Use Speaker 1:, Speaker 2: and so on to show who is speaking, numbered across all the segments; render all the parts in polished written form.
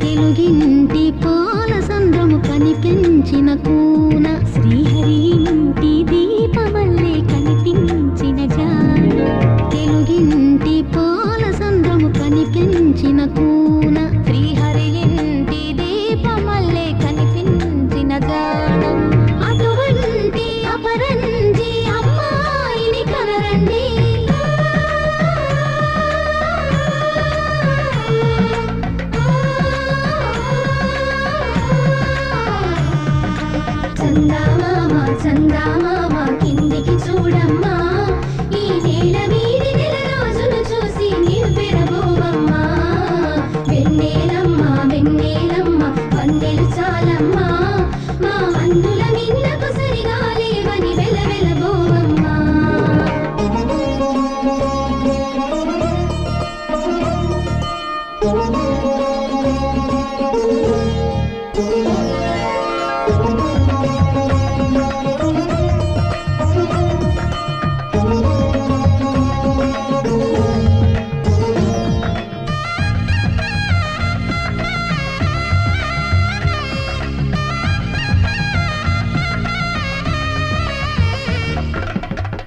Speaker 1: తెలుగింటి పాల సంద్రము కనిపించిన కూన శ్రీహరి ఇంటి దీపమల్లే కనిపించిన జాన తెలుగింటి పాల సంద్రము కనిపించిన కూన శ్రీహరి ఇంటి దీపమల్లే కనిపించిన జాన అటువంటి అపరంజి అమ్మాయిని కనరండి చందామామ కిందికి చూడమ్మా ఈ నేల వీడి నెల రోజులు చూసి నీవు పెరబోవమ్మా వెన్నెలమ్మ వెన్నెలమ్మ వన్నెలు చాలమ్మా మా అన్నుల మిన్నకు సరిగా లేవని వెలవెలబోవమ్మా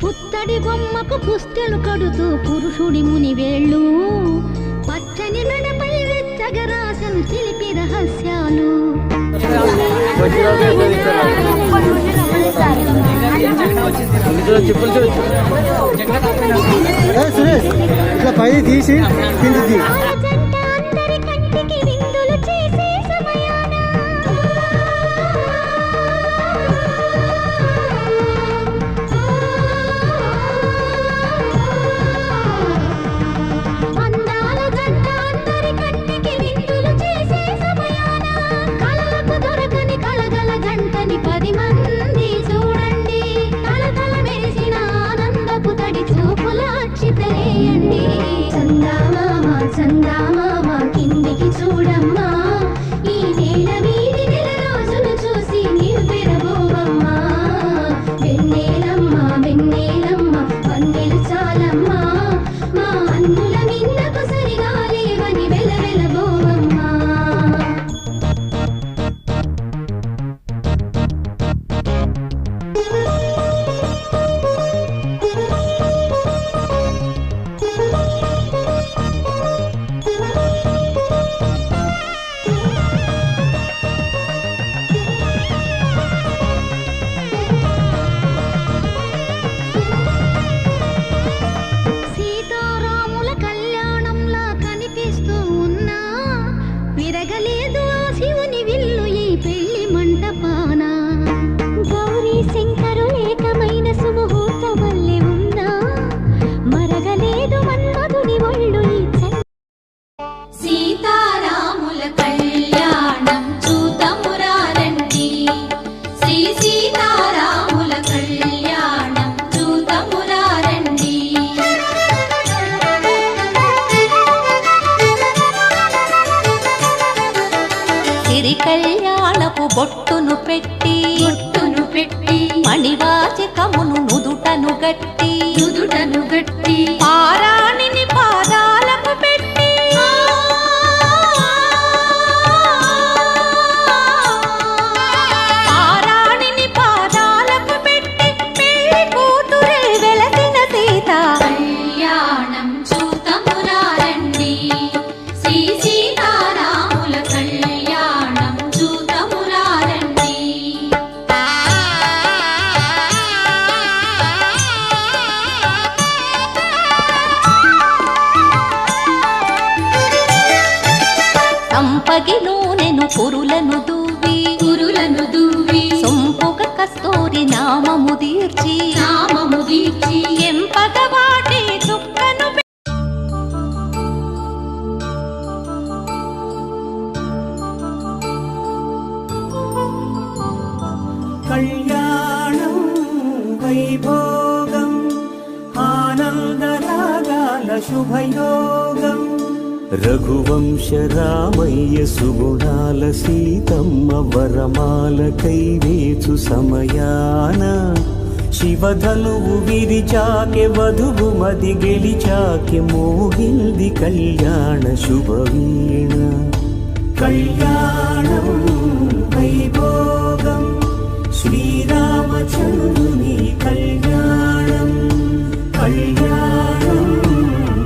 Speaker 1: పుత్తడి బొమ్మకు పుస్తెలు కడుతూ పురుషుడి ముని వేళ్ళు పచ్చని మెడపై వెచ్చగరాసను తెలిపి రహస్యాలు
Speaker 2: ఇట్లా పై తీసి కింది
Speaker 1: అందరి కంటికి విందులు చేసే సమయాన అందాల జంట అందరి కంటికి విందులు చేసే సమయాన కళలకు దొరకని కళగల జంటని 10 మంది చూడండి కళకళ మెరిసిన ఆనందపు తడి చూపుల అక్షితలేయండి చందామామ కిందికి చూడమ్మా ఈ నేల వీడి నెల రోజులు చూసి నీవు పెరబోవమ్మా వెన్నెలమ్మ వెన్నెలమ్మ వన్నెలు చాలమ్మా మా అన్నుల మిన్నకు సరిగా లేవని వెలవెలబోవమ్మా సీతారాముల కళ్యాణంలా కనిపిస్తూ ఉన్నా విరగలేదు ఆ శివుని విల్లు ఈ పెళ్లి మంటపాన గౌరీ శంకరు ఏకమైన సుముహూర్త వల్లే ఉన్నా మరగలేదు మన్మధుని ఒళ్ళు ఈ సీతారాముల కళ్యాణం చూతమురారండి శ్రీ సీతారాముల కళ్యాణం చూతమురారండి సిరి కళ్యాణపు బొట్టును పెట్టి మణివాచకమును నుదుటను గట్టి పారాణిని పాదాలకు పెట్టి పారాణిని పాదాలకు పెట్టి పెళ్లి కూతురే వెలసిన సీత కళ్యాణం చూతమురారండి శ్రీ సీతారాముల కళ్యాణం చూతమురారండి పురులను దువ్వి సొంపుగ కస్తూరి నామము దీర్చి ఎంపగ వాటి చుక్కను
Speaker 3: కళ్యాణం వైభోగం ఆనందరాగాల శుభయోగం రఘువంశ రామయ్య సుగుణాల సీతమ్మ వరమాల కైవేచు సమయాన శివధనువు విరిచాకె వధువు మది గెలిచాకె మోగింది కళ్యాణ శుభవీణ కళ్యాణం వైభోగం శ్రీరామచంద్రుని కళ్యాణం కళ్యాణం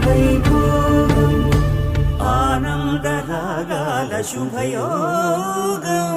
Speaker 3: వైభోగం ఆనందరాగాల శుభయోగం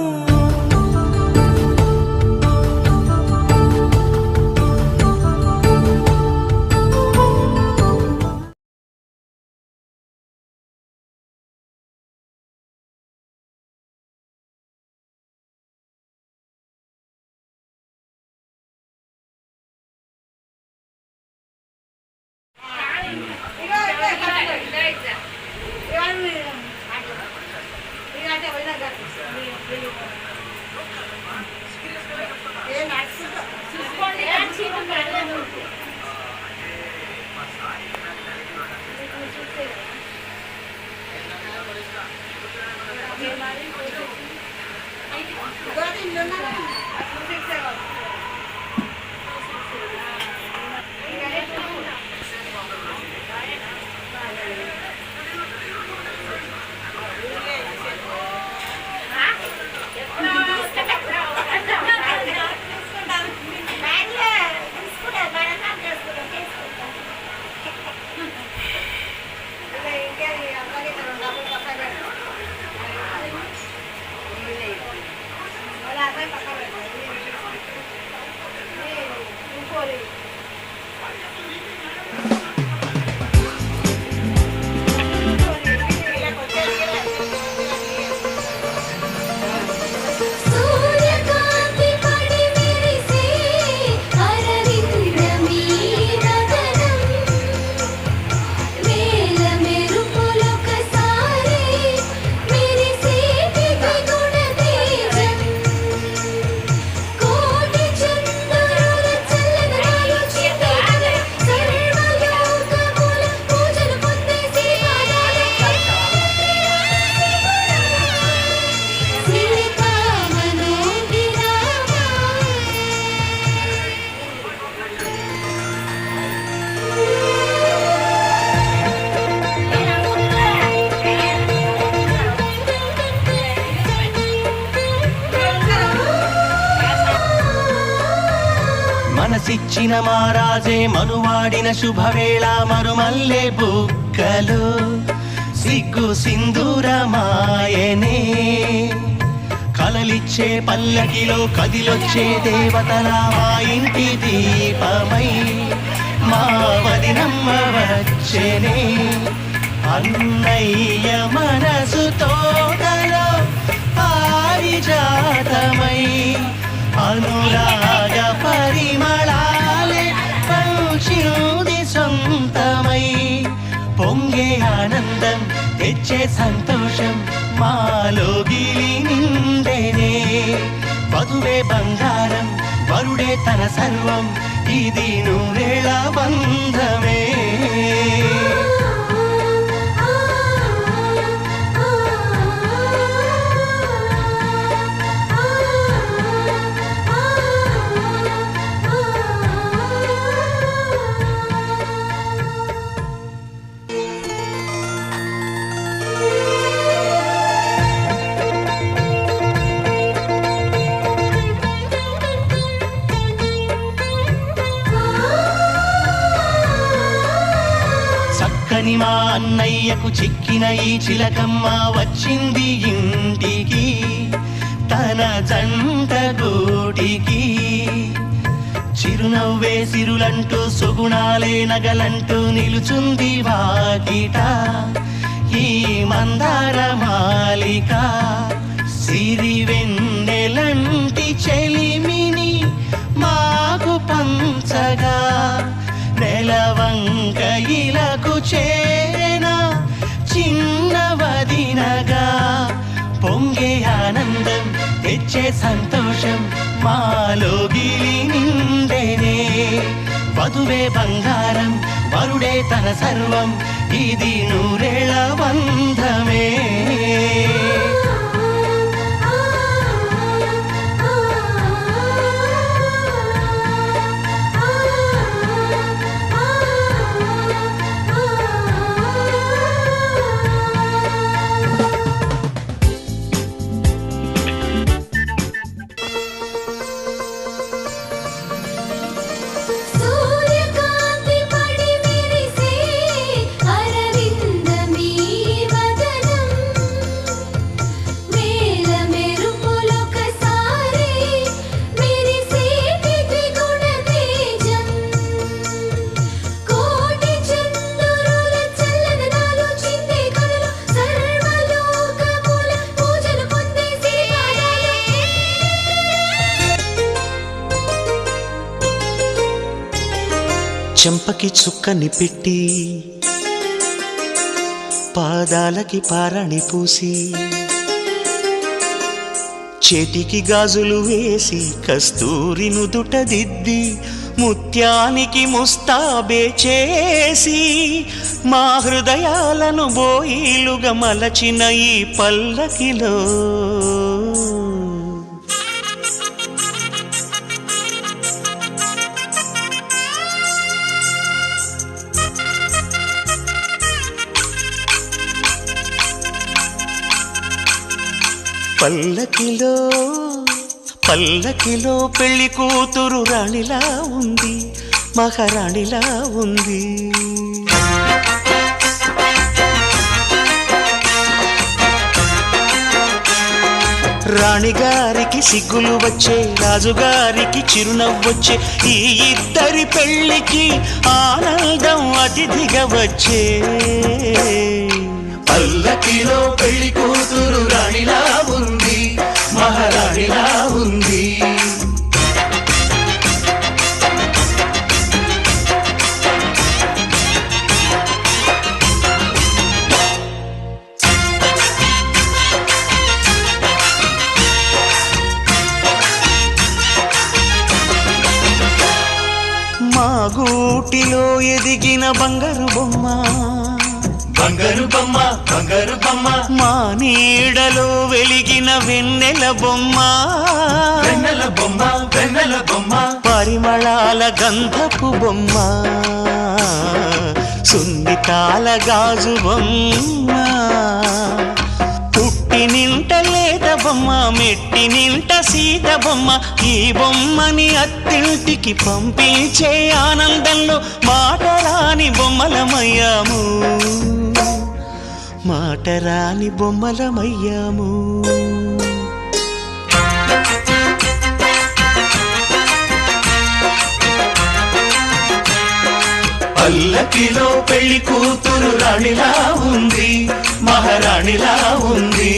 Speaker 3: మనసిచ్చిన మారాజే మనువాడిన శుభవేళ మరుమల్లె బుక్కలు సిగ్గు సింధూరమాయనే కలలిచ్చే పల్లకిలో కదిలొచ్చే దేవతల మా ఇంటి దీపమై మా వదినమ్మ వచ్చేనే అన్నయ్య మనసు తోటలో పారిజాతమై అనురాగ పరిమళాలే పంచింది సొంతమై పొంగే ఆనందం తెచ్చే సంతోషం మాలోగిలి నిండేనే వధువే బంగారం వరుడే తన సర్వం ఇది నూరేళ బంధమే చక్కని మా అన్నయ్యకు చిక్కిన ఈ చిలకమ్మ వచ్చింది ఇంటికి తన జంట గూటికి చిరునవ్వే సిరులంటూ సుగుణాలే నగలంటూ నిలుచుంది వాకిట ఈ మందార మాలిక సిరి వెన్నెలంటి చెలిమిని మాకు పంచగా నెలవంక ఇలకు చేరెన చిన్నవదినగా పొంగే ఆనందం తెచ్చే సంతోషం మాలోగిలి నిండెనే వధువే బంగారం వరుడే తన సర్వం ఇది నూరేళ్ల బంధమే చెంపకి చుక్కని పెట్టి పాదాలకి పారాణి పూసి చేతికి గాజులు వేసి కస్తూరి నుదుట దిద్ది ముత్యానికి ముస్తాబే చేసి మా హృదయాలను బోయిలుగా మలచిన ఈ పల్లకిలో పల్లకిలో పల్లకిలో పెళ్లి కూతురు రాణిలా ఉంది మహారాణిలా ఉంది రాణిగారికి సిగ్గులు వచ్చే రాజుగారికి చిరునవ్వొచ్చే ఈ ఇద్దరి పెళ్లికి ఆనందం అతిథిగా వచ్చే పల్లకిలో పెళ్లి కూతురు రాణిలా ఉంది మహారాణిలా ఉంది మా గూటిలో ఎదిగిన బంగారు బొమ్మ బంగారు బొమ్మ బంగారు బొమ్మ మా నీడలో వెలిగిన వెన్నెల బొమ్మ వెన్నెల బొమ్మ వెన్నెల బొమ్మ పరిమళాల గంధపు బొమ్మ సున్నితాల గాజు బొమ్మ పుట్టి నింట లేత బొమ్మ మెట్టి నింట సీత బొమ్మ ఈ బొమ్మని అత్తింటికి పంపించే ఆనందంలో మాటరాని బొమ్మలమయ్యాము మాటరాని బొమ్మలమయ్యాము పల్లకిలో పెళ్లి కూతురు రాణిలా ఉంది మహారాణిలా ఉంది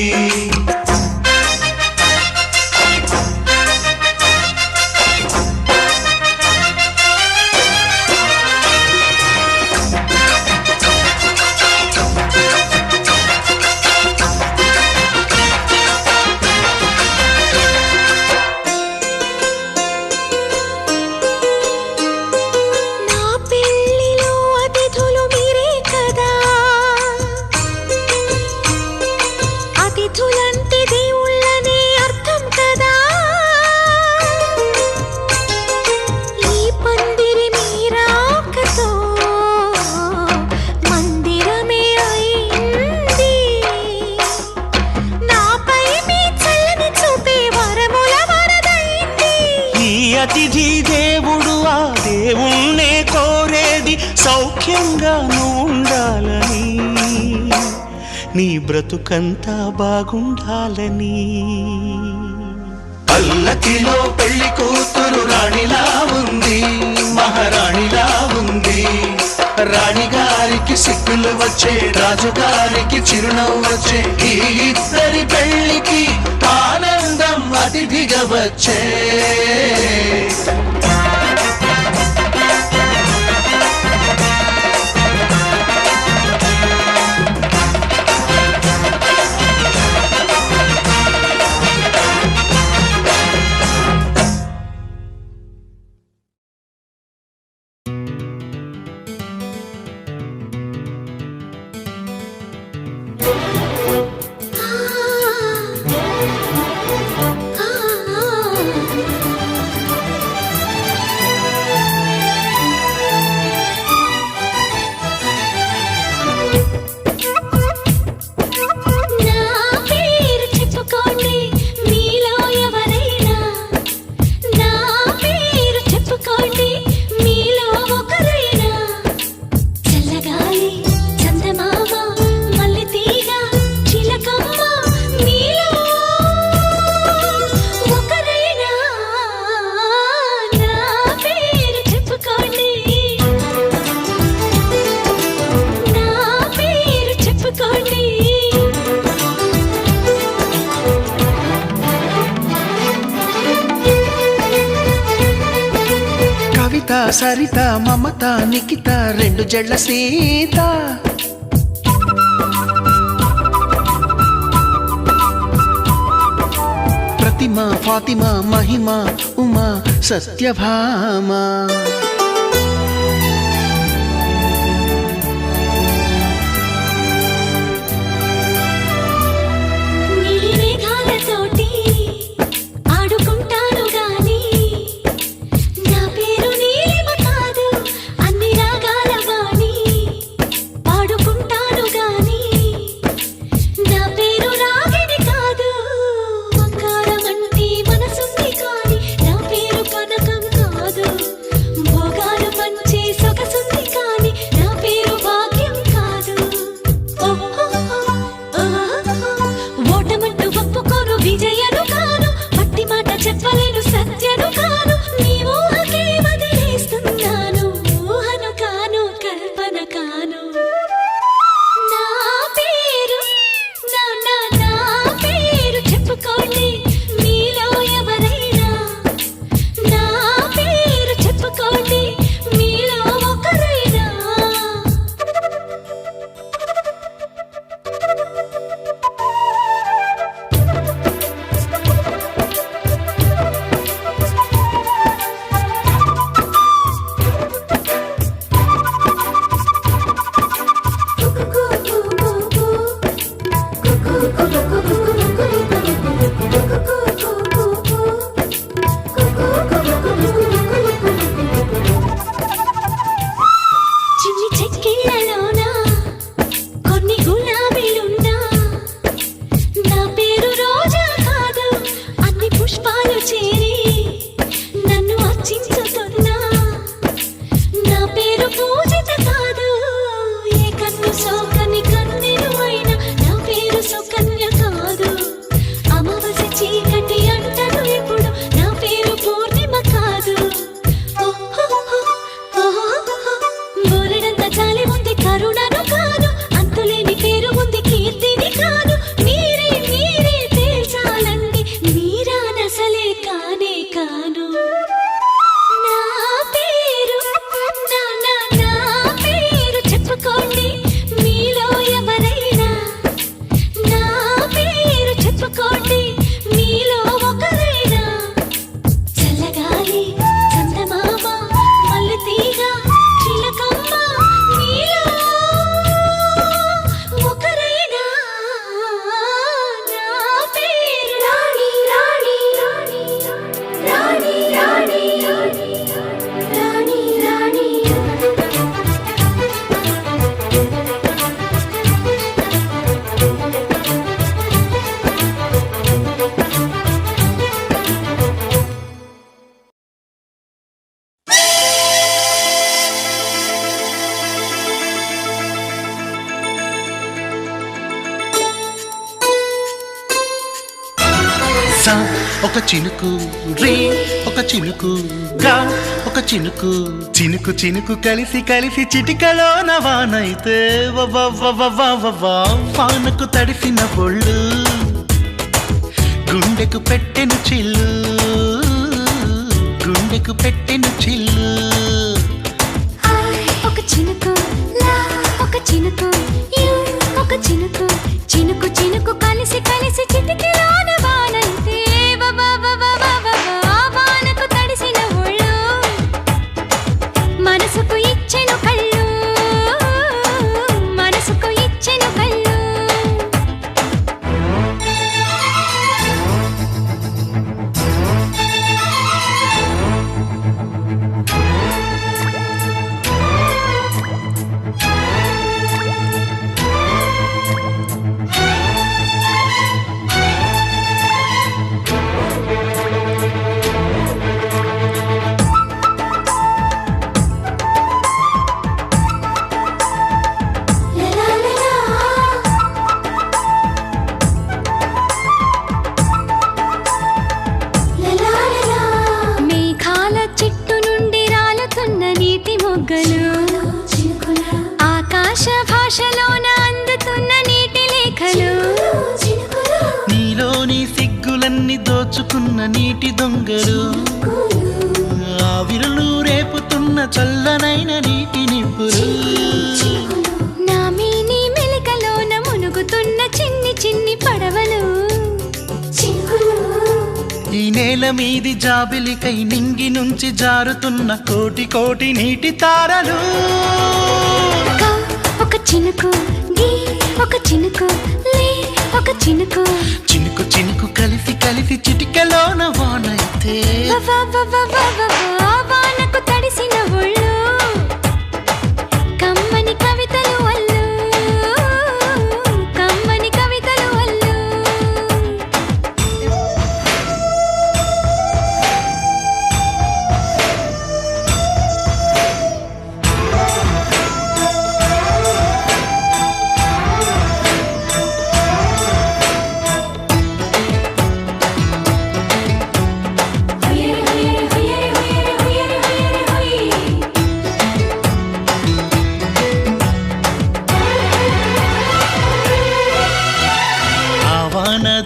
Speaker 3: అతిథి దేవుడు ఆ దేవుణ్ణే కోరేది సౌఖ్యంగా ఉండాలని నీ బ్రతుకంతా బాగుండాలని పల్లకిలో పెళ్లి కూతురు రాణిలా ఉంది, మహారాణిలా ఉంది. రాణిగారికి సిగ్గులు వచ్చే, రాజుగారికి చిరునవ్వు వచ్చే, ఈ ఇద్దరి పెళ్లికి ఆనందం అతిథిగా వచ్చే. సరిత మమత నిఖిత రెండు జళ్ళ సీత, ప్రతిమ ఫాతిమా మహిమ ఉమా సత్యభామ.
Speaker 1: కాను నా పేరు నా నా నా
Speaker 3: ఒక చినుకు రే ఒక చినుకు గా ఒక చినుకు చినుకు చినుకు కలిసి కలిసి చిటికలోన వానైతే వానకు తడిసిన ఒళ్ళు గుండెకు పెట్టెను చిల్లు గుండెకు పెట్టెను చిల్లు
Speaker 1: ఒక చినుకు లా ఒక చినుకు యు ఒక చినుకు చినుకు చినుకు కలిసి కలిసి చిటికెలోన వానైతే వానకు తడిసిన ఒళ్ళు మనసుకు ఇచ్చెను కళ్ళు మనసుకు ఇచ్చెను కళ్ళు ఆకాశ భాషలోన అందుతున్న నీటి లేఖలు
Speaker 3: నీలోని సిగ్గులన్నీ దోచుకున్న నీటి దొంగలు ఆవిరులు రేపుతున్న చల్లనైన నీటి నిప్పులు
Speaker 1: నా మీని మెలికలోన మునుగుతున్న చిన్ని చిన్ని పడవలు
Speaker 3: ఈ నేల మీది జాబిలికై నింగి నుంచి జారుతున్న కోటి కోటి నీటి తారలు
Speaker 1: ఒక చినుకు గీ ఒక చినుకు లే ఒక చినుకు
Speaker 3: చినుకు చినుకు కలిసి కలిసి చిటికెలోన వానైతే
Speaker 1: వానకు తడిసిన ఒళ్ళు కమ్మని కవితలు అల్లు కమ్మని కవితలు అల్లు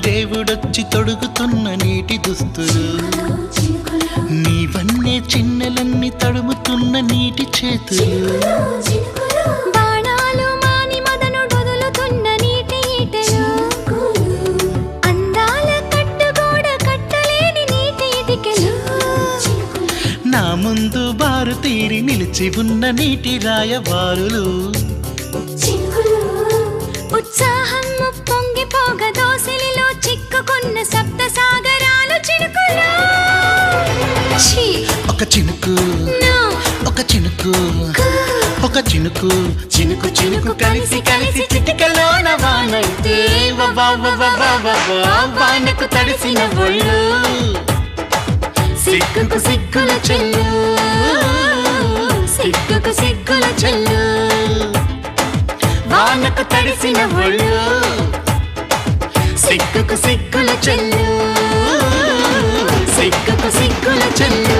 Speaker 3: దేవుడొచ్చి తొడుగుతున్న నీటి దుస్తులు నీవన్నే చిన్నెలన్నీ తడుముతున్న నీటి చేతులు
Speaker 1: బాణాలు మాని మదనుడొదులుతున్న నీటి ఈటెలు అందాల కట్టుగోడ కట్టలేని నీటి ఇటికెలు
Speaker 3: నా ముందు బారు తీరి నిలిచి ఉన్న నీటి రాయబారులు
Speaker 1: ఉత్సాహం పొంగిపోగ దోసిలిలో చిక్కుకున్న సప్త సాగరాలు చినుకులు
Speaker 3: ఒక చినుకు ఒక చినుకు ఒక చినుకు చినుకు చినుకు కలిసి కలిసి చిటికలోన వానైతే వానకు తడిసిన ఒళ్ళు సిగ్గుకు సిగ్గుల చెల్లు సిగ్గుకు సిగ్గుల చెల్లు వానకు తడిసిన ఒళ్ళు సిగ్గుకు సిగ్గుల చెల్లు సిగ్గుకు సిగ్గుల చెల్లు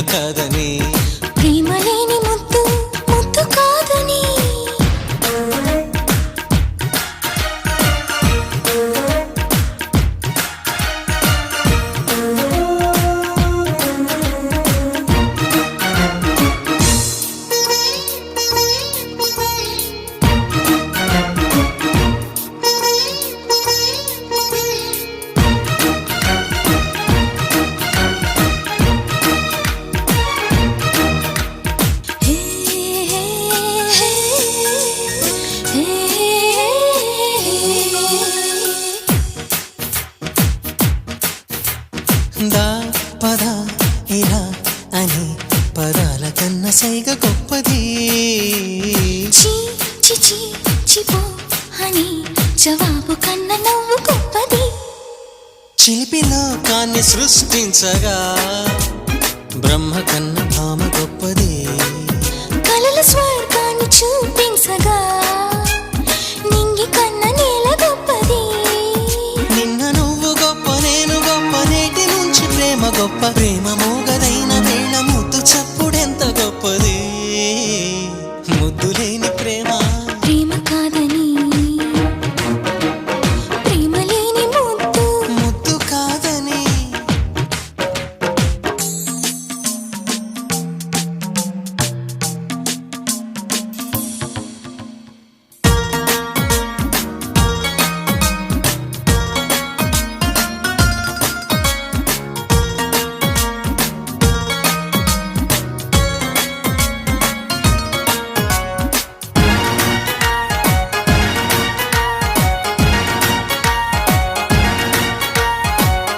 Speaker 4: కాదని
Speaker 1: ప్రేమ లేని ముద్దు ముద్దు కాదని
Speaker 4: పదాల కన్న సైగ గొప్పది.
Speaker 1: చీ చి చి చిపో అని జవాబు కన్న నవ్వు గొప్పది.
Speaker 4: చిలిపి లోకాన్ని సృష్టించగా బ్రహ్మ కన్న భామ గొప్పది.
Speaker 1: కలల స్వర్గాన్ని చూపించగా నింగి కన్న నేల గొప్పది.
Speaker 4: నిన్న నువ్వు గొప్ప నేను గొప్ప నేటి నుంచి ప్రేమ గొప్ప. ప్రేమ మోగదైన వేళ ముద్దు చప్పుడెంత గొప్పది. ముద్దు లేని ప్రేమ
Speaker 1: ప్రేమ కాదని ప్రేమ లేని ముద్దు.
Speaker 4: ముద్దు కాదని.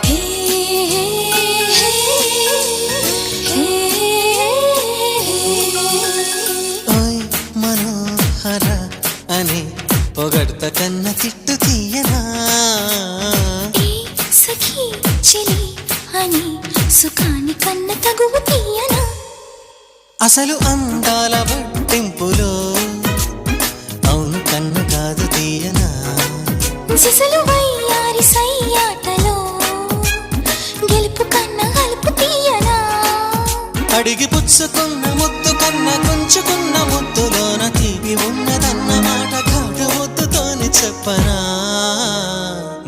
Speaker 1: హే హే
Speaker 4: ఓయ్ మనోహర అని పొగడ్త కన్న తిట్టు తీయనా.
Speaker 1: ఏ సఖీ చెలి అని సుఖాన్ని కన్న తగువు తీయనా.
Speaker 4: అసలు అందాల పట్టింపులో అవును కన్న కాదు తీయనా.
Speaker 1: సిసలు వయ్యారి సయ్యాటలో గెలుపు కన్న గలుపు తీయనా.
Speaker 4: అడిగి పుచ్చుకున్న ముద్దు కన్న కొంచుకున్న ముద్దులోన తీపి ఉన్నదన్న మాట ఘాటు ముద్దుతోని చెప్పనా.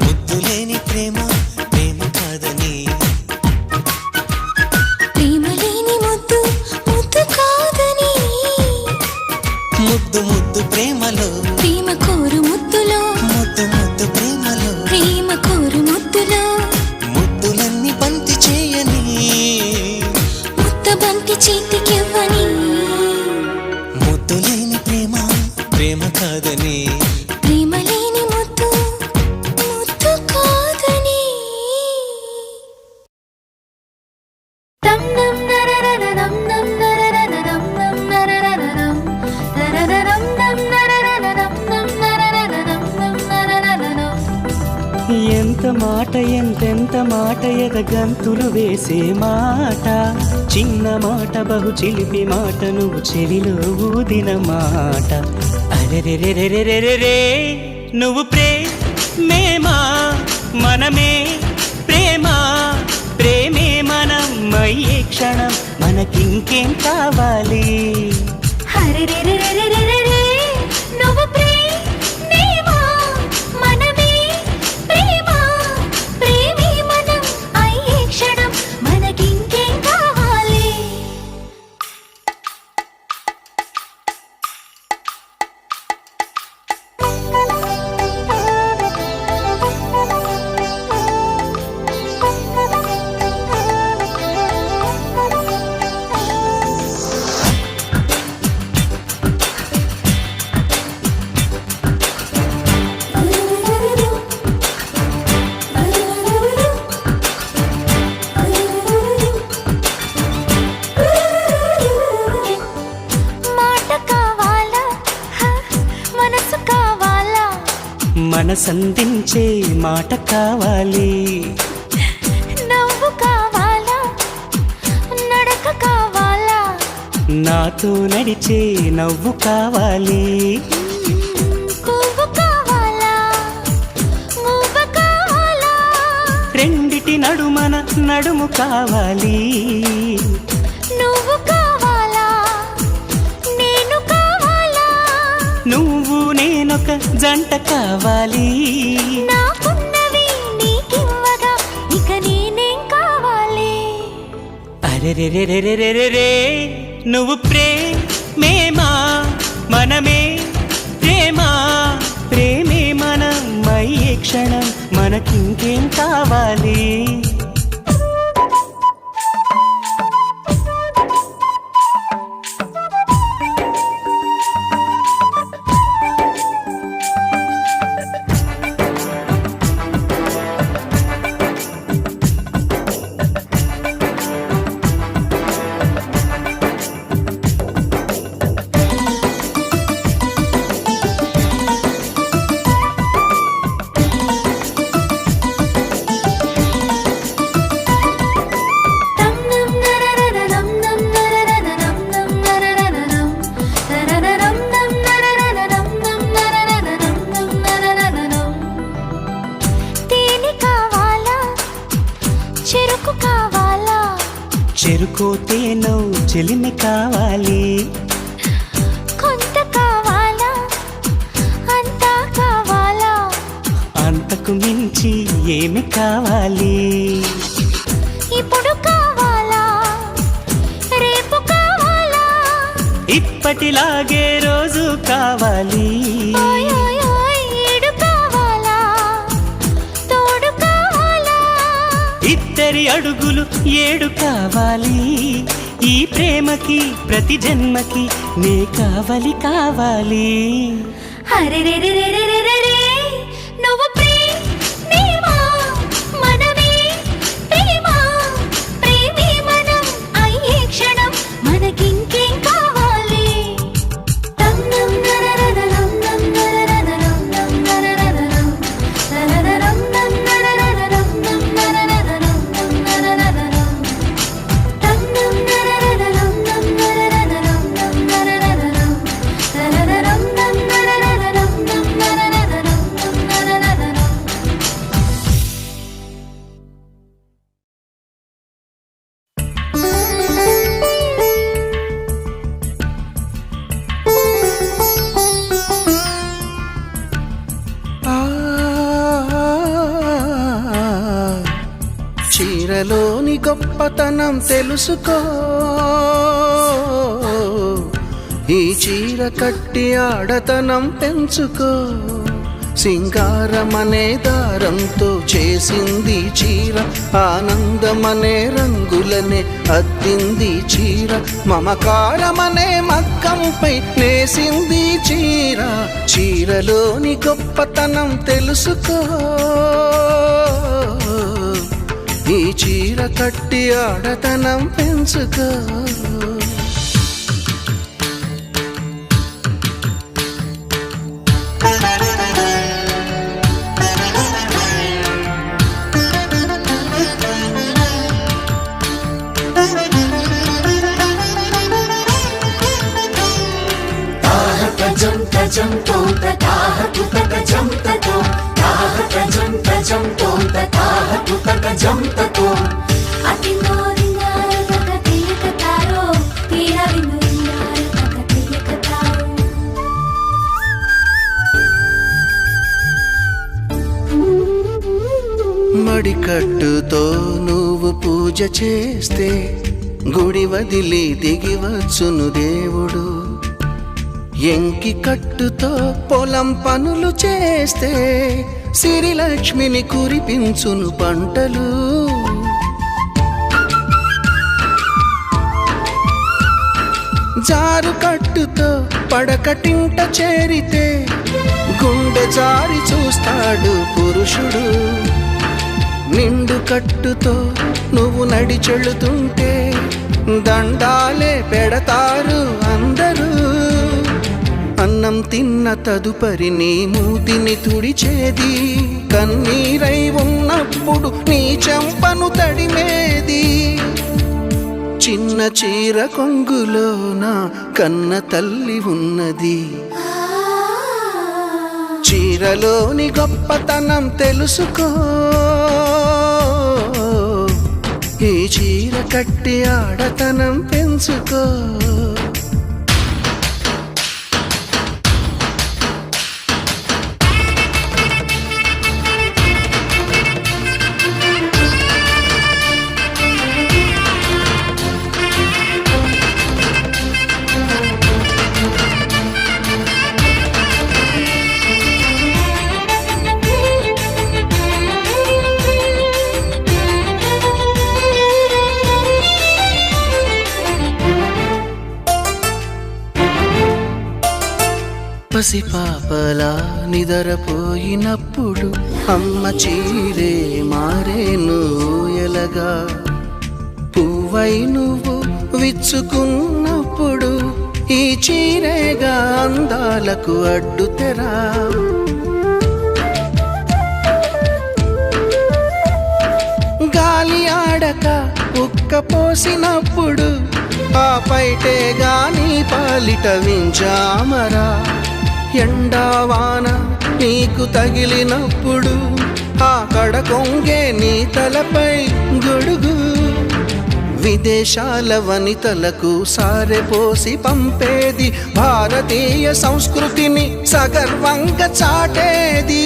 Speaker 4: ముద్దు లేని ప్రేమ ప్రేమ కాదని.
Speaker 1: ప్రేమ లేని ముద్దు ముద్దు కాదని.
Speaker 4: ముద్దు ముద్దు ప్రేమలో
Speaker 1: ప్రేమ కోరు ముద్దులో
Speaker 4: ముద్దు ముద్దు ప్రేమలో
Speaker 1: ప్రేమ కోరు ముద్దులో
Speaker 4: ముద్దులన్నీ బంతి చేయని.
Speaker 1: ముద్ద బంతి చేతికివ్వని.
Speaker 4: ముద్దు లేని ప్రేమ ప్రేమ కాదని.
Speaker 1: ప్రేమ లేని ముద్దు ముద్దు కాదని. నం నం నరరరరం నం నరరరరం నం నరరరరం నరరరం నం నరరరరం నం నరరరరం నం నరరరరం.
Speaker 5: ఎంత మాట ఎంతెంత మాట ఎదగంతులు వేసే మాట. చిన్న మాట బహు చిలిపి మాట నువ్వు చెవిలో ఊదిన మాట. అరెరెరెరెరెరెరే నువ్వు ప్రేమేమా మనమే ప్రేమ ప్రేమే మనం అయ్యే క్షణం మనకింకేం కావాలి.
Speaker 1: హరెరెరెరెరెరెరే నువ్వు ప్రేమేమా మనమే ప్రేమ ప్రేమే మనం అయ్యే క్షణం మనకింకేం కావాలి. మాట కావాలా మనసు కావాలా.
Speaker 5: మనసందించే మాట కావాలి.
Speaker 1: నవ్వు కావాలా నడక కావాలా.
Speaker 5: నాతో నడిచే నవ్వు కావాలి.
Speaker 1: పువ్వు కావాలా మువ్వ కావాలా.
Speaker 5: రెండిటి నడుమన నడుము కావాలి.
Speaker 1: నువ్వు కావాలా నేను కావాలా.
Speaker 5: నువ్వు నేనొక జంట కావాలి.
Speaker 1: నాకున్నవి నీకివ్వగా ఇక నేనేం కావాలి.
Speaker 5: అరెరెరెరెరెరెరే నువ్వు ప్రేమేమా మనమే ప్రేమ ప్రేమే మనం అయ్యే క్షణం మనకింకేం కావాలి. కోతేనో చెలిమి కావాలి.
Speaker 1: కొంత కావాలా అంతా కావాలా,
Speaker 5: అంతకు మించి ఏమి కావాలి.
Speaker 1: ఇప్పుడు కావాలా రేపు కావాలా,
Speaker 5: ఇప్పటిలాగే రోజు కావాలి.
Speaker 1: ఓయ్ ఓయ్ ఓయ్ ఏడు కావాలా తోడు కావాలా,
Speaker 5: ఇద్దరి అడుగులు 7 కావాలి. ఈ ప్రేమకి ప్రతి జన్మకి నే కావాలి కావాలి.
Speaker 1: అరే రే రే రే రే రే రే నువ్వు ప్రేమ మనమే ప్రేమ ప్రేమే మనం అయ్యే క్షణం మనకింకేం కావాలి. తంనం నరరరరం నం నరరరరం నం నరరరరం నరరరరం నం నరరరరం నం నరరరరం నం నరరరరం తంనం నరరరరం నం నరరరరం నం నరరరరం నరరరరం నం నరరరరం నం నరరరరం నం నరరరరం.
Speaker 3: చీరలోని గొప్పతనం తెలుసుకో, ఈ చీర కట్టి ఆడతనం పెంచుకో. సింగారమనే దారంతో చేసింది చీర, ఆనందమనే రంగులనే అద్దింది చీర, మమకారమనే మగ్గంపై నేసింది చీర. చీరలోని గొప్పతనం తెలుసుకో, ఈ చీర కట్టి ఆడతనం పెంచుకో. మడికట్టుతో నువ్వు పూజ చేస్తే గుడి వదిలి దిగివచ్చును దేవుడు. ఎంకి కట్టుతో పొలం పనులు చేస్తే సిరిలక్ష్మిని కురిపించును పంటలు. జారు కట్టుతో పడకటింట చేరితే గుండె జారి చూస్తాడు పురుషుడు. నిండు కట్టుతో నువ్వు నడిచెళుతుంటే దండాలే పెడతారు అందరూ. అన్నం తిన్న తదుపరి నీ మూతిని తుడిచేది, కన్నీరై ఉన్నప్పుడు నీ చెంపను తడిమేది. చిన్న చీర కొంగులోన కన్న తల్లి ఉన్నది. చీరలోని గొప్పతనం తెలుసుకో, ఈ చీర కట్టి ఆడతనం పెంచుకో. పసిపాపలా నిదరపోయినప్పుడు అమ్మ చీరే మారేను ఎలగా. పువ్వై నువ్వు విచ్చుకున్నప్పుడు ఈ చీరేగా అందాలకు అడ్డుతెరా. గాలి ఆడక ఉక్క పోసినప్పుడు ఆ పైటే గాని పాలిట వించామరా. ఎండావాన నీకు తగిలినప్పుడు ఆ కడ కొంగే నీ తలపై గొడుగు.
Speaker 6: విదేశాల వనితలకు సారెపోసి పంపేది, భారతీయ సంస్కృతిని సగర్వంగా చాటేది,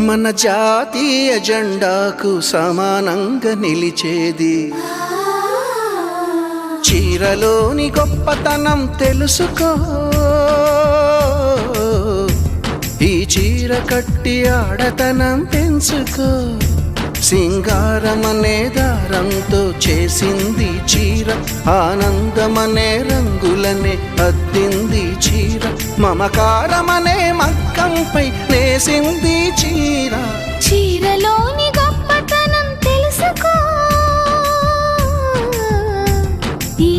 Speaker 6: మన జాతీయ జెండాకు సమానంగా నిలిచేది. చీరలోని గొప్పతనం తెలుసుకో, ఈ చీర కట్టి ఆడతనం పెంచుకో. సింగారమనే దారంతో చేసింది చీర, ఆనందమనే రంగులనే అద్దింది చీర, మమకారమనే మక్కంపై నేసింది చీర.
Speaker 1: చీరలోని గొప్పతనం తెలుసుకో, ఈ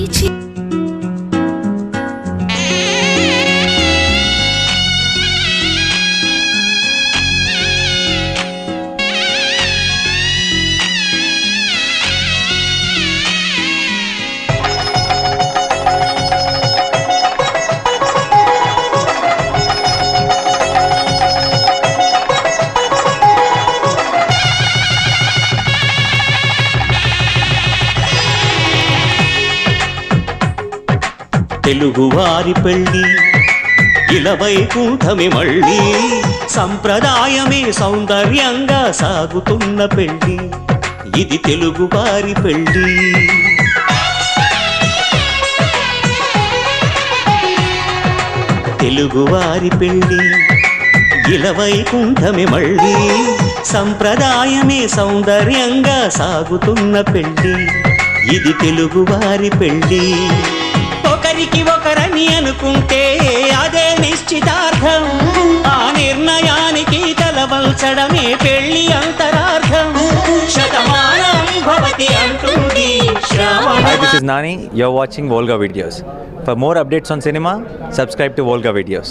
Speaker 5: తెలుగువారి పెళ్ళి ఇలవైకుంఠమే మళ్ళీ, సంప్రదాయమే సౌందర్యంగా సాగుతున్న పెళ్ళి, ఇది తెలుగువారి పెళ్ళి. తెలుగువారి పెళ్ళి ఇలవైకుంఠమే మళ్ళీ, సంప్రదాయమే సౌందర్యంగా సాగుతున్న పెళ్ళి, ఇది తెలుగువారి పెళ్ళి. ఒకరికి ఒకరని అనుకుంటే అదే నిశ్చితార్థం, ఆ నిర్ణయానికి తలవంచడమే పెళ్లి అంతరార్థం. శతమానం భవతి అంటుంది శ్రావణ.
Speaker 7: Hi, this is Nani. You're watching Volga Videos. For more updates on cinema, subscribe to Volga Videos.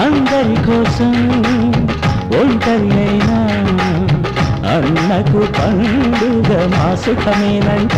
Speaker 5: అందరి కోసం ఒంటరినైనా అన్నకు పండుగ మా సుఖమేనంట.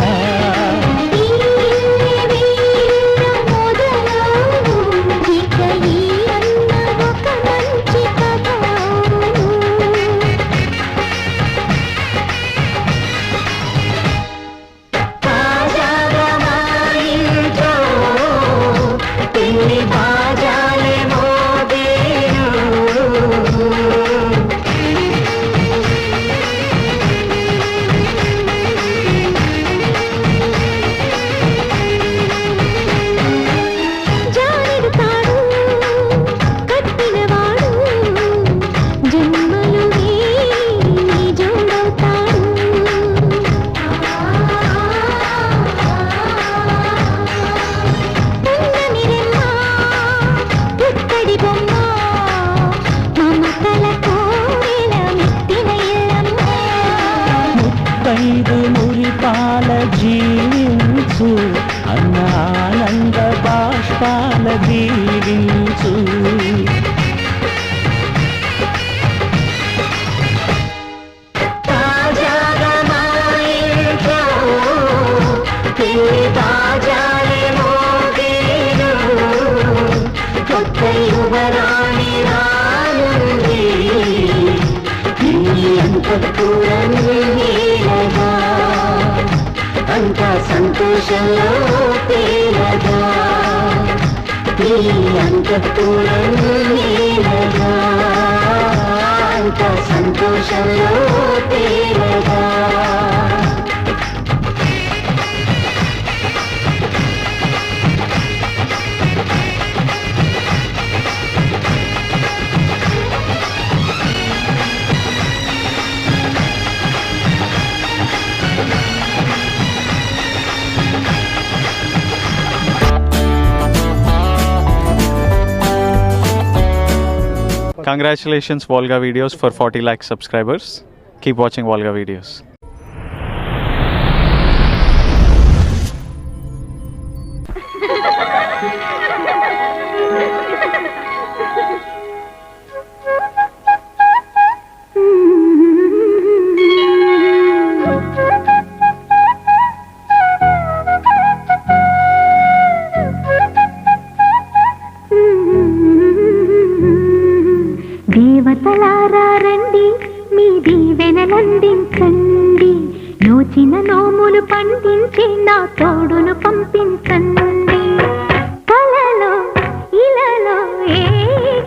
Speaker 5: అంతఃపురమే నీలగా అంత సంతోషంలో తేలగా నీ అంతఃపురమే నీలగా అంత సంతోషంలో తేలగా
Speaker 8: Congratulations Volga Videos for 40 lakh subscribers. Keep watching Volga Videos.
Speaker 1: దేవతలారా రండి మీ దీవెనలందించండి నోచిన నోములు పండించి నా తోడును పంపించండి కలలో ఇలలో ఏ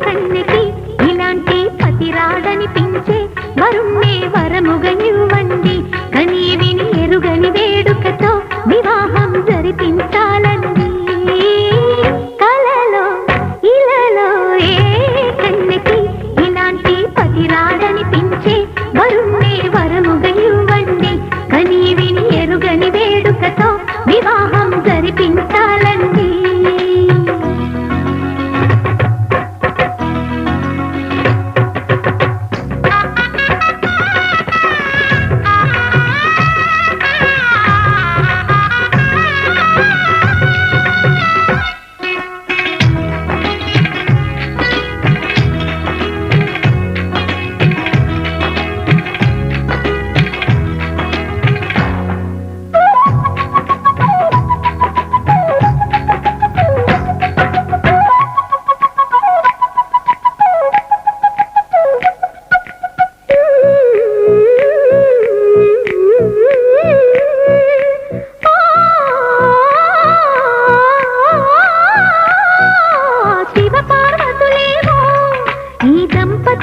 Speaker 1: కన్నెకి ఇలాంటి పతిరాడనిపించే వరుణ్ణే వరముగా ఇవ్వండి కని విని ఎరుగని వేడుకతో వివాహం జరిపించాలండి కలలో ఇలలో ఏ కన్నెకి ఇలాంటి పతిరాడనిపించే వరుణ్ణే వరముగా ఇవ్వండి కని విని ఎరుగని వేడుకతో వివాహం జరిపించాలండి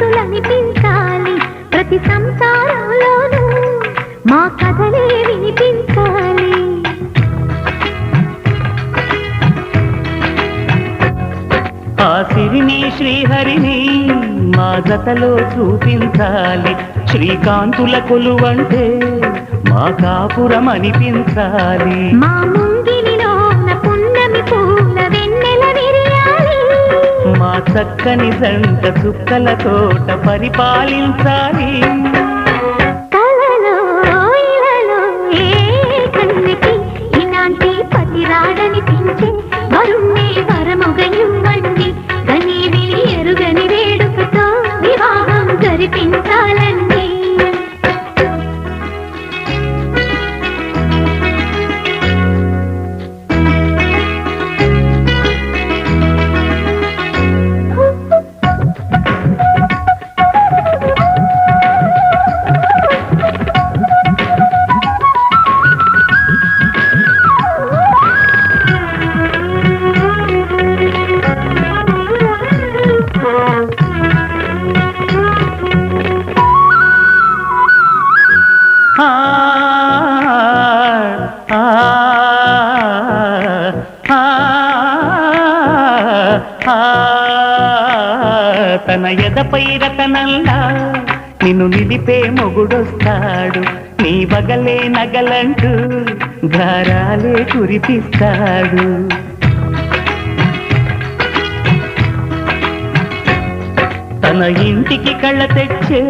Speaker 1: దంపతులనిపించాలి ప్రతి సంసారంలోనూ మా కథలే వినిపించాలి
Speaker 5: ఆ సిరిని శ్రీహరిని మా జతలో చూపించాలి శ్రీకాంతుల కొలువంటే మా కాపురం అనిపించాలి
Speaker 1: మా ముంగిలిలోన పున్నమి పూల వెన్నెల విరియాలి
Speaker 5: మా చక్కని జంట చుక్కల తోట పరిపాలించాలి
Speaker 1: కలలో ఇలలో ఏ కన్నెకి ఇలాంటి పతిరాడనిపించే వరుణ్ణే వరముగా ఇవ్వండి కని విని ఎరుగని వేడుకతో వివాహం జరిపించాలండి
Speaker 5: తన ఎదపై రతనల్లా నిన్ను నిలిపే మొగుడొస్తాడు నీ బగలే నగలంటూ గారాలే కురిపిస్తాడు తన ఇంటికి కళ్ళ తెచ్చే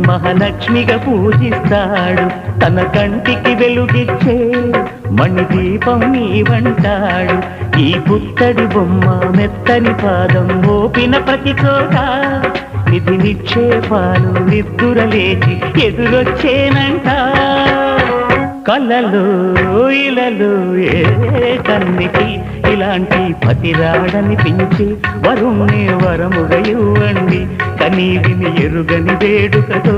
Speaker 5: మహాలక్ష్మిగా పూజిస్తాడు తన కంటికి వెలుగిచ్చే మణిదీపం నీవంటాడు ఈ పుత్తడి బొమ్మ మెత్తని పాదం మోపిన ప్రతి చోట నిధి నిక్షేపాలు నిద్దురలేచి ఎదురొచ్చేనంట కళ్ళలో ఇలలో ఏ కన్నికి ఇలాంటి పతిరాడనిపించి వరుణ్ణి వరముగా ఇవ్వండి కనీ విని ఎరుగని వేడుకతో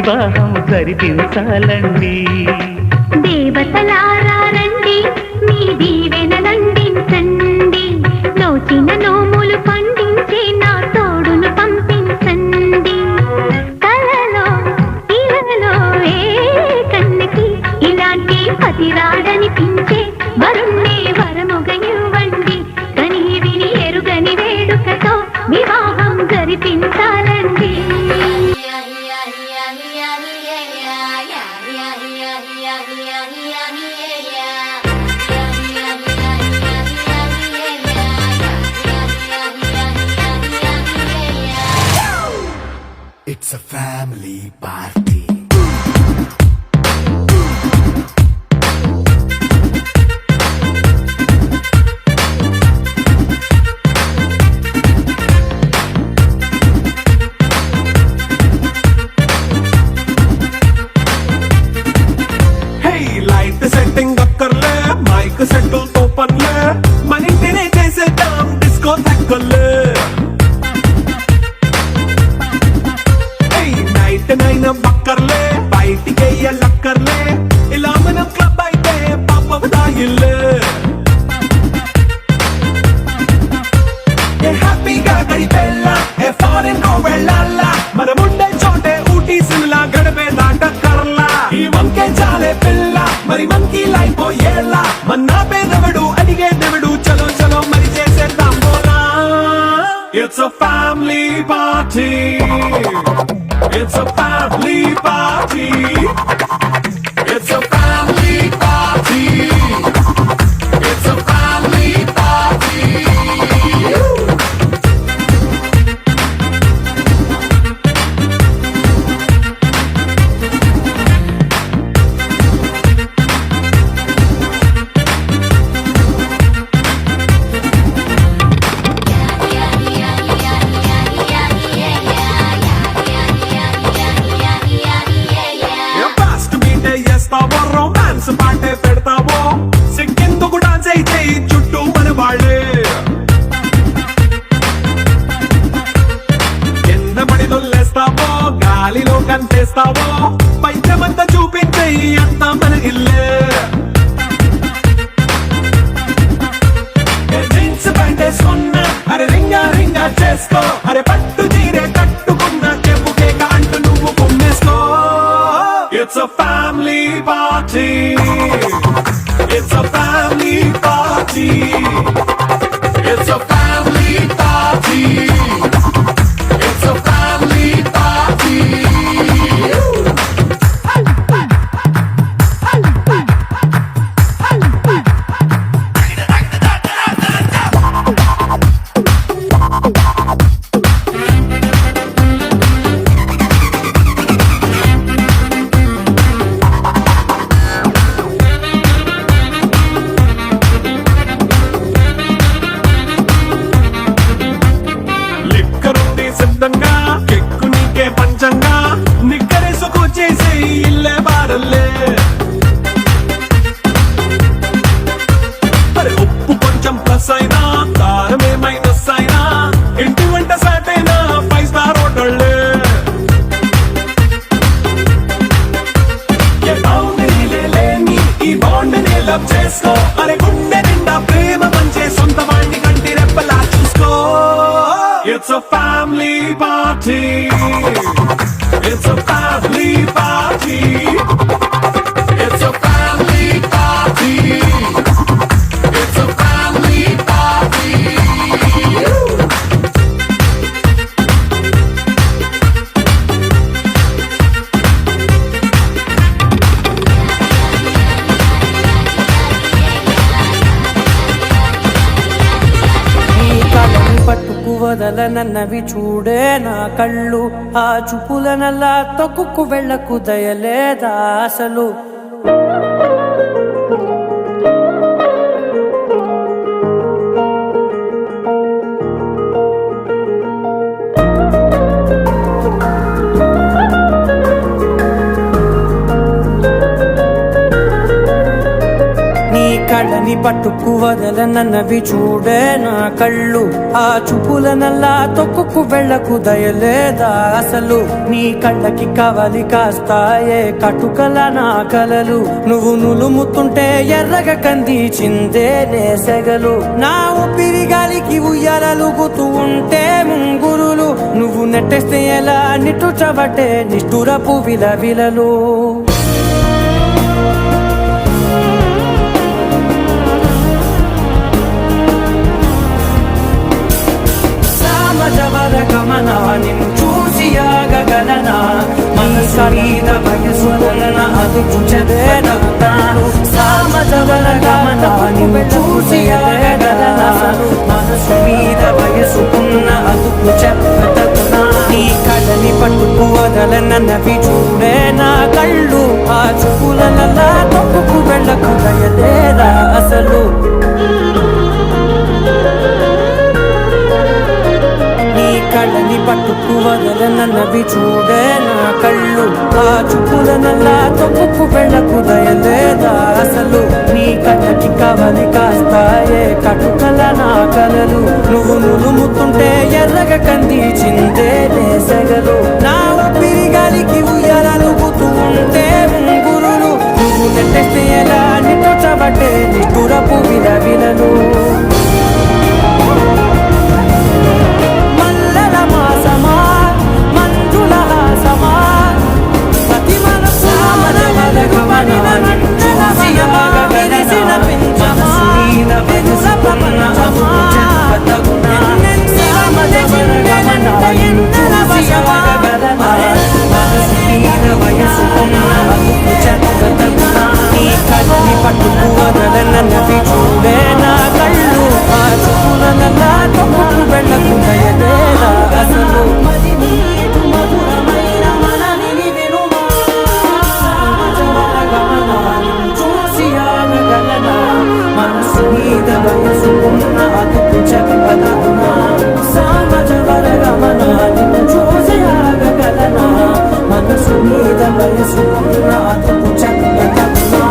Speaker 5: వివాహం జరిపించాలండి.
Speaker 1: దేవతలారా రండి, మీ దీవెనలందించండి, నోచిన నోములు పండించే నా తోడును పంపించండి. కలలో ఇలలో ఏ కన్నకి ఇలాంటి పతిరాడనిపించే వరుణ్ణే వరముగా ఇవ్వండి. కని విని ఎరుగని వేడుకతో వివాహం జరిపించాలండి.
Speaker 9: It's a family party.
Speaker 10: Hey, light setting అక్కర్లే, మైక్ సెట్టిల్ తో పనులే, మన ఇంటినే చేసేద్దాం డిస్కో థక్కర్లే. నైట్ నైన్ బక్కర్లే, బయటికి లక్కర్లే, ఇలా మనం క్లబ్ అయితే పాపం దాయిల్లే. ఏ హ్యాపీగా గడిపెల్లా, ఏ ఫారెన్ కో వెళ్ళాలా, మనం ఉండే చోటే ఊటీ సిమ్లా గడిపే దాటక్కర్లా. ఈ వంకే చాలే పిల్ల, మరి మంకీ లైఫ్ ఏళ్ళ, మన్నా పేదవడు అడిగే దేవుడు, చలో చలో మరి చేసేద్దాం బోలా. It's a family party. It's a family party. It's a family party. It's a family party. Romance పాటే పెడతావో, సిగ్గెందుకు డాన్స్ అయితే చుట్టూ మన వాళ్ళే. కింద పడి దొల్లేస్తావో, గాలిలో కనిపిస్తావో, పైచమంతా చూపించే అంతా మన ఇల్లే. జీన్స్ ప్యాంట్ వేసుకున్నా, అరే రింగా రింగా చేసుకో, అరే పట్టు చీరే కట్టుకున్నా, చెప్పు కేక అంటూ నువ్వు కుమ్మేసుకో. It's a family party. It's a family party. It's a family party. It's a family party. కెక్కు నీకే పంచంగా, నిక్కరేసుకు చేసే ఇల్లే బారల్లే. అరే ఉప్పు కొంచెం ప్లస్ అయినా, కారమే మైనస్ అయినా, ఇంటి వంట సాటైనా 5 స్టార్ హోటళ్ళే. ఏ బౌండరీలే లేని ఈ బాండ్ ని లవ్ చేసుకో, అరే గుండె నిండా ప్రేమ పంచే సొంత వాణ్ణి కంటి రెప్పలా చూసుకో. It's a family party. It's a family party. It's a family party. It's a family party.
Speaker 11: పట్టుకు వదలనన్నవి చూడే నా కళ్ళు, ఆ చూపులనల్లా తొక్కుకు వెళ్ళకు దయలేదా అసలు. నీ కళ్ళని కళ్ళని పట్టుకు వదలనన్నవి చూడే నా కళ్ళు ఆ చూపులనల్లా తొక్కుకు వెళ్ళకు దయలేదా అసలు నీ కళ్ళకి కవలి కాస్తాయే కటుకల నా కలలు నువ్వు నులుముతుంటే ఎర్రగా కందిచిందే నేసెగలు నా ఊపిరి గాలికి ఉయ్యాలలుగుతూ ఉంటే ముంగురులు నువ్వు నెట్టేస్తే ఎలా నిట్టుచబట్టే నిష్ఠురపు విలవిలలు సామజవర గమన నిన్ను చూసి ఆగగలనా మనసు మీద వయసున్న అదుపు చెదెనవుతాను సామజవర గమన నిన్ను చూసి ఆగగలనా మనసు మీద వయసున్న అదుపు చెప్పతగునా నీ కళ్ళని పట్టుకు వదలనన్నవి చూడే నా కళ్ళు ఆ చూపులనల్లా తొక్కుకు వెళ్ళకు దయలేదా అసలు కళ్ళని పట్టుకు వదలనన్నవి చూడే నా కళ్ళు ఆ చూపులనల్లా తొక్కుకు వెళ్ళకు దయలేదా అసలు నీ కళ్ళకి కవలి కాస్తాయే కటుకల నా కలలు నువ్వు నులుముతుంటే ఎర్రగా కందిచిందే నేసెగలు నా ఊపిరి గాలికి ఉయ్యాలలుగుతూ ఉంటే ముంగురులు నువ్వు నెట్టేస్తే ఎలా నిట్టుచబట్టే నిష్ఠురపు విలవిలలు పట్టుకు వదలనన్నవి చూడే నా కళ్ళు ఆ చూపులనల్లా తొక్కుకు వెళ్ళకు దయలేదా అసలు చూసి ఆగగలనా మనసు మీద వయసుకున్న అదుపు చెప్పదగునా సామజవర గమన నిన్ను చూసి ఆగగలనా మనసు మీద వయసుకున్న అదుపు చెప్పదగునా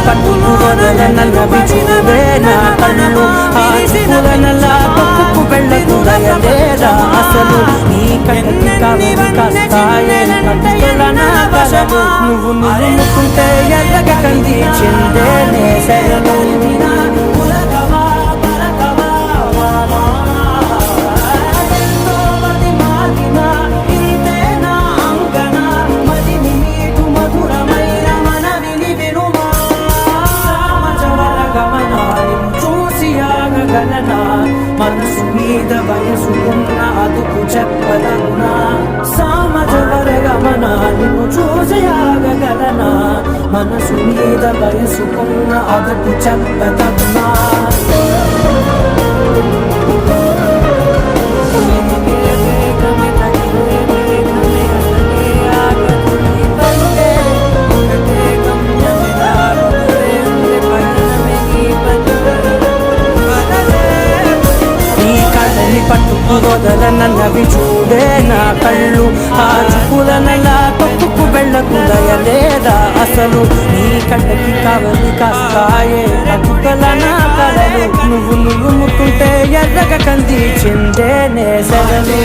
Speaker 11: పట్టుకు వదలనన్నవి చూడే నా కళ్ళు ఆ చూపులనల్లా తొక్కుకు వెళ్ళకు దయలేదా అసలు నీ కళ్ళకి కవలి కాస్తాయే కటుకల నా కలలు నువ్వు నులుముకుంటే ఎర్రగా కందిచిందే నేసెగలు మనసు మీద వయసుకున్న అదుపు చెప్పదగునా సామజవర గమన నిన్ను చూసి ఆగగలనా మనసు మీద వయసుకున్న అదుపు చెప్పదగునా పట్టుకు వదలనన్నవి చూడే నా కళ్ళు ఆ చూపులనల్లా తొక్కుకు వెళ్ళకు దయలేదా అసలు నీ కళ్ళకి కవలి కాస్తాయే కటుకల నా కలలు నువ్వు నులుముతుంటే ఎర్రగా కందిచిందే నేసెగలు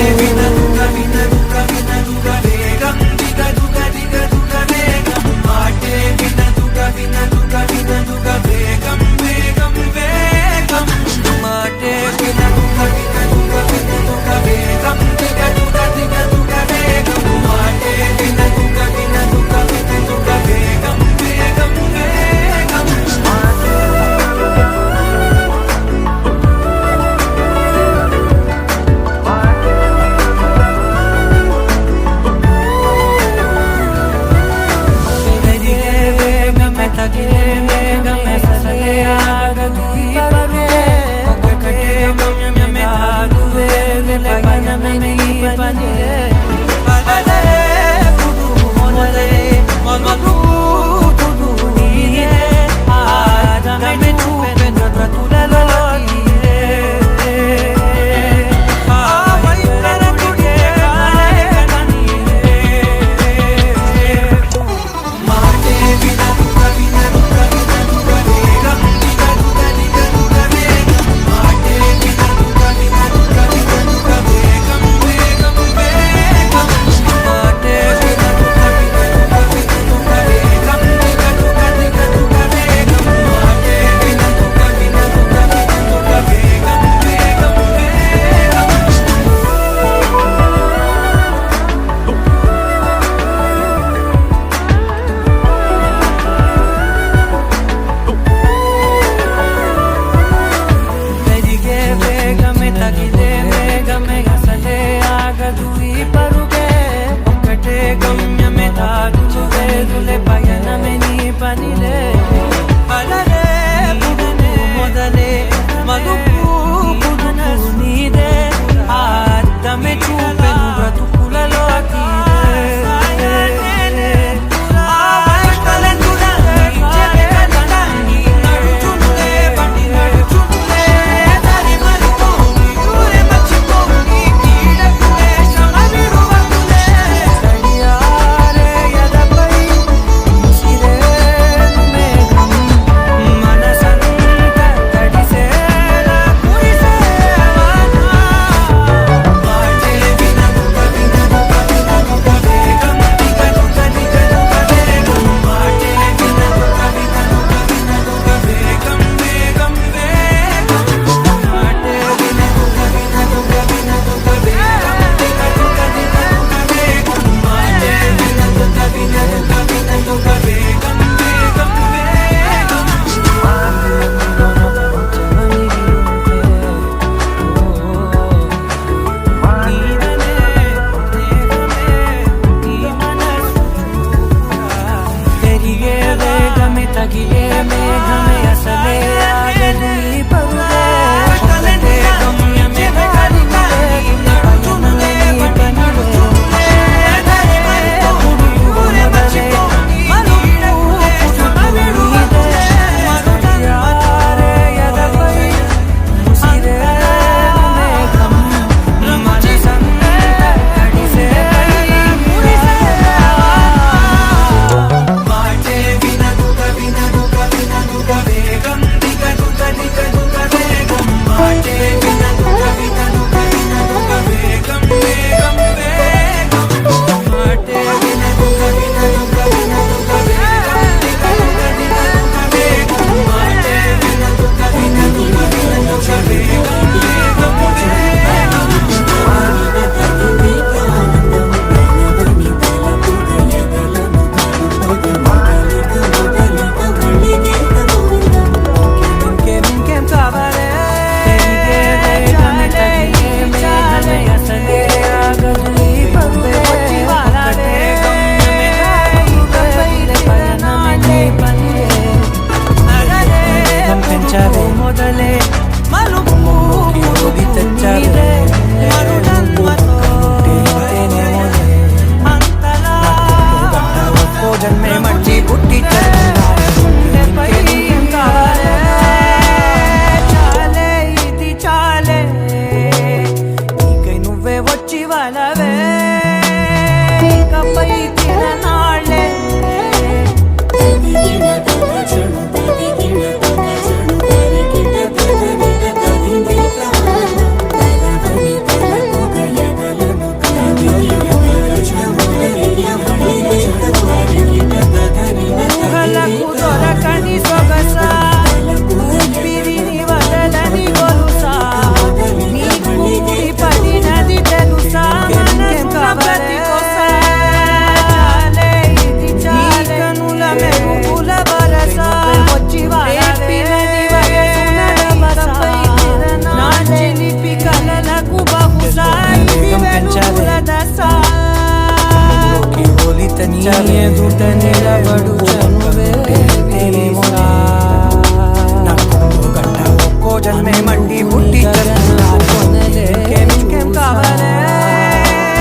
Speaker 11: ఎదుట నిలబడు